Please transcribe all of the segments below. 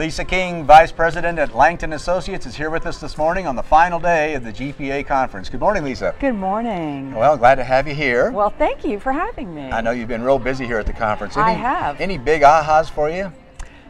Lisa King, Vice President at Langton Associates, is here with us this morning on the final day of the GPA conference. Good morning, Lisa. Good morning. Well, glad to have you here. Well, thank you for having me. I know you've been real busy here at the conference. I have. Any big ahas for you?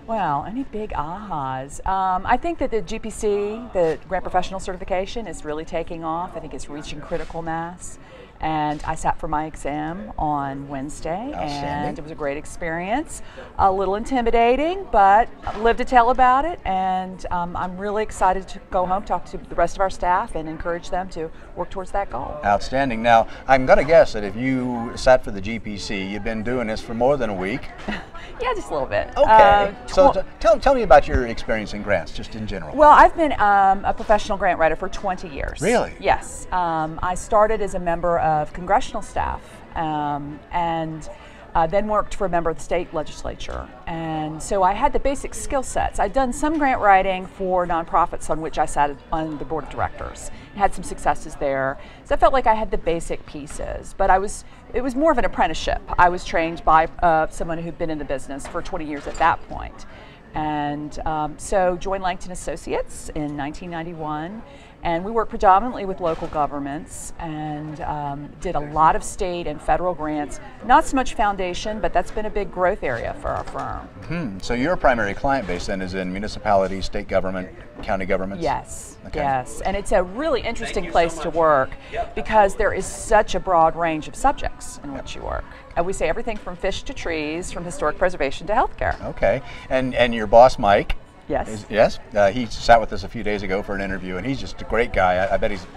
Well, any big ahas? I think that the GPC, the Grant Professional Certification, is really taking off. I think it's reaching critical mass. And I sat for my exam on Wednesday, and it was a great experience. A little intimidating, but lived to tell about it, and I'm really excited to go home, talk to the rest of our staff, and encourage them to work towards that goal. Outstanding. Now, I'm going to guess that if you sat for the GPC, you've been doing this for more than a week. Yeah, just a little bit. Okay. So tell me about your experience in grants, just in general. Well, I've been a professional grant writer for 20 years. Really? Yes. I started as a member of congressional staff and then worked for a member of the state legislature. And so I had the basic skill sets. I'd done some grant writing for nonprofits on which I sat on the board of directors. Had some successes there. So I felt like I had the basic pieces, but it was more of an apprenticeship. I was trained by someone who'd been in the business for 20 years at that point. And so joined Langton Associates in 1991. And we work predominantly with local governments and did a lot of state and federal grants. Not so much foundation, but that's been a big growth area for our firm. So your primary client base then is in municipalities, state government, county governments? Yes, okay. Yes. And it's a really interesting place to work because there is such a broad range of subjects in which you work. We say everything from fish to trees, from historic preservation to healthcare. Okay. And your boss, Mike? Yes. Yes. He sat with us a few days ago for an interview, and he's just a great guy. I bet he's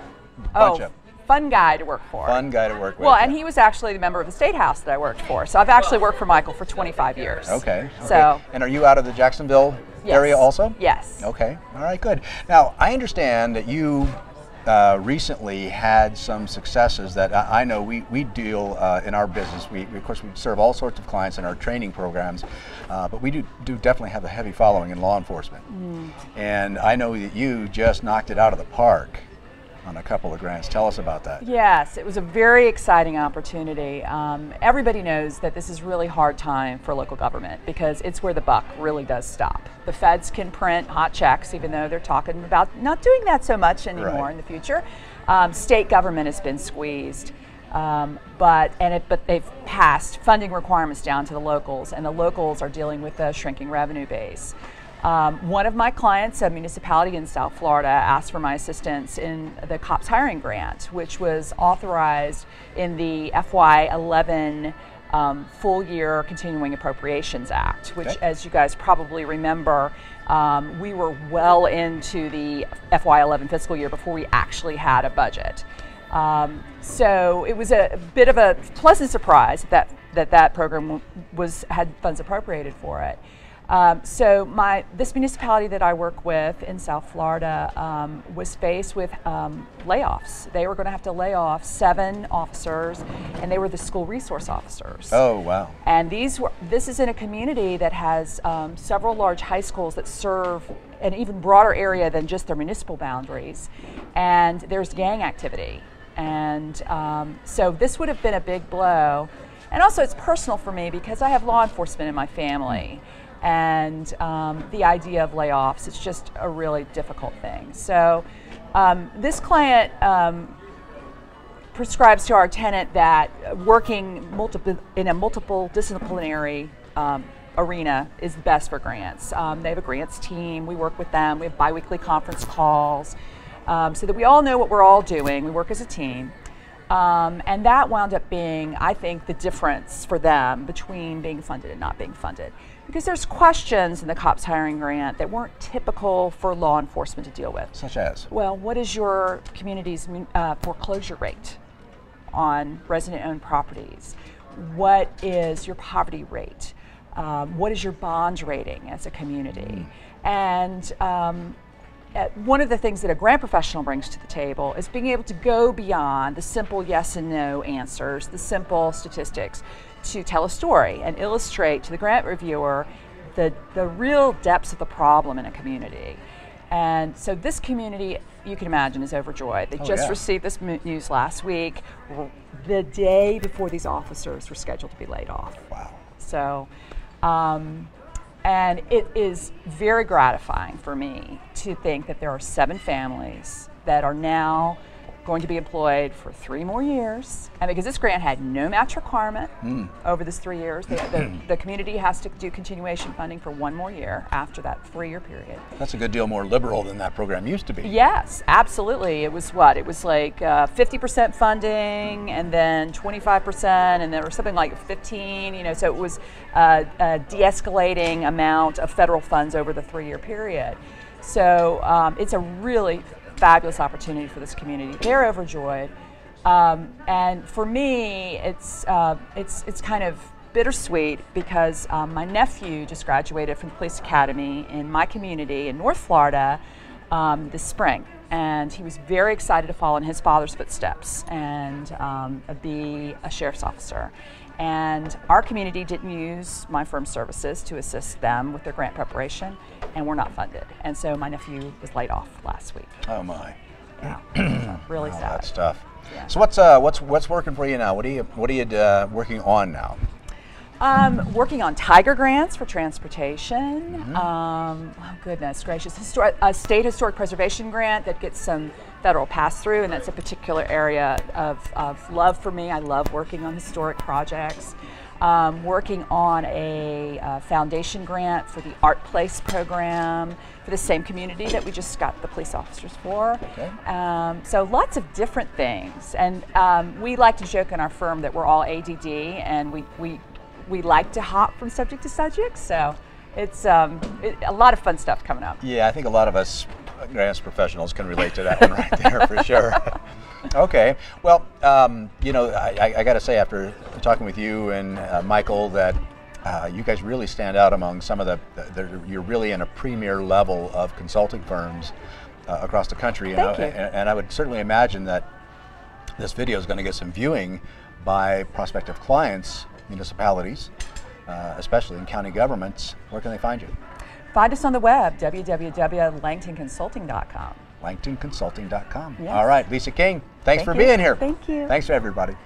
a bunch of fun guy to work for. Fun guy to work with. Well, and he was actually the member of the State House that I worked for. So I've actually worked for Michael for 25 years. Okay. So. And are you out of the Jacksonville area also? Yes. Okay. All right. Good. Now I understand that you recently had some successes that I know we deal in our business. Of course, we serve all sorts of clients in our training programs, but we do definitely have a heavy following in law enforcement. And I know that you just knocked it out of the park on a couple of grants. Tell us about that. Yes, it was a very exciting opportunity. Everybody knows that this is really hard time for local government because it's where the buck really does stop. The feds can print hot checks, even though they're talking about not doing that so much anymore in the future. State government has been squeezed, but they've passed funding requirements down to the locals, and the locals are dealing with a shrinking revenue base. One of my clients, a municipality in South Florida, asked for my assistance in the COPS hiring grant, which was authorized in the FY11 Full Year Continuing Appropriations Act, which, as you guys probably remember, we were well into the FY11 fiscal year before we actually had a budget. So it was a bit of a pleasant surprise that program had funds appropriated for it. So this municipality that I work with in South This was faced with layoffs. They were going to have to lay off 7 officers, and they were the school resource officers. Oh, wow. And this is in a community that has several large high schools that serve an even broader area than just their municipal boundaries, and there's gang activity. And so this would have been a big blow. And also it's personal for me because I have law enforcement in my family. And the idea of layoffs, it's just a really difficult thing. So this client prescribes to our tenant that working in a multiple disciplinary arena is best for grants. They have a grants team. We work with them. We have biweekly conference calls so that we all know what we're all doing. We work as a team. And that wound up being, I think, the difference for them between being funded and not being funded. Because there's questions in the COPS hiring grant that weren't typical for law enforcement to deal with. Such as? Well, what is your community's foreclosure rate on resident-owned properties? What is your poverty rate? What is your bond rating as a community? And one of the things that a grant professional brings to the table is being able to go beyond the simple yes and no answers, the simple statistics, to tell a story and illustrate to the grant reviewer the real depths of the problem in a community. And so this community, you can imagine, is overjoyed. They just received this news last week, the day before these officers were scheduled to be laid off. Wow. So And it is very gratifying for me to think that there are 7 families that are now going to be employed for 3 more years. And because this grant had no match requirement over this 3 years, the community has to do continuation funding for 1 more year after that 3-year period. That's a good deal more liberal than that program used to be. Yes, absolutely. It was what? It was like 50% funding, and then 25%, and there was something like 15. So it was a de-escalating amount of federal funds over the 3-year period. So it's a really fabulous opportunity for this community. They're overjoyed, and for me, it's kind of bittersweet because my nephew just graduated from the police academy in my community in North Florida this spring, and he was very excited to follow in his father's footsteps and be a sheriff's officer. And our community didn't use my firm's services to assist them with their grant preparation, and we're not funded. And so my nephew was laid off last week. Oh my! Yeah, really sad. That's tough. Yeah. So what's working for you now? What are you working on now? Working on Tiger grants for transportation. Oh goodness gracious! A state historic preservation grant that gets some federal pass-through, and that's a particular area of love for me. I love working on historic projects. Working on a foundation grant for the Art Place program for the same community that we just got the police officers for. Okay. So lots of different things, and we like to joke in our firm that we're all ADD, and we like to hop from subject to subject. So it's a lot of fun stuff coming up. Yeah, I think a lot of us grants professionals can relate to that one right there for sure. Okay, well, I got to say, after talking with you and Michael, that you guys really stand out among some of you're really in a premier level of consulting firms across the country. Thank you. And I would certainly imagine that this video is going to get some viewing by prospective clients, municipalities, especially in county governments. Where can they find you? Find us on the web, www.langtonconsulting.com. LangtonConsulting.com. Yes. All right, Lisa King, thanks for being here. Thank you. Thanks to everybody.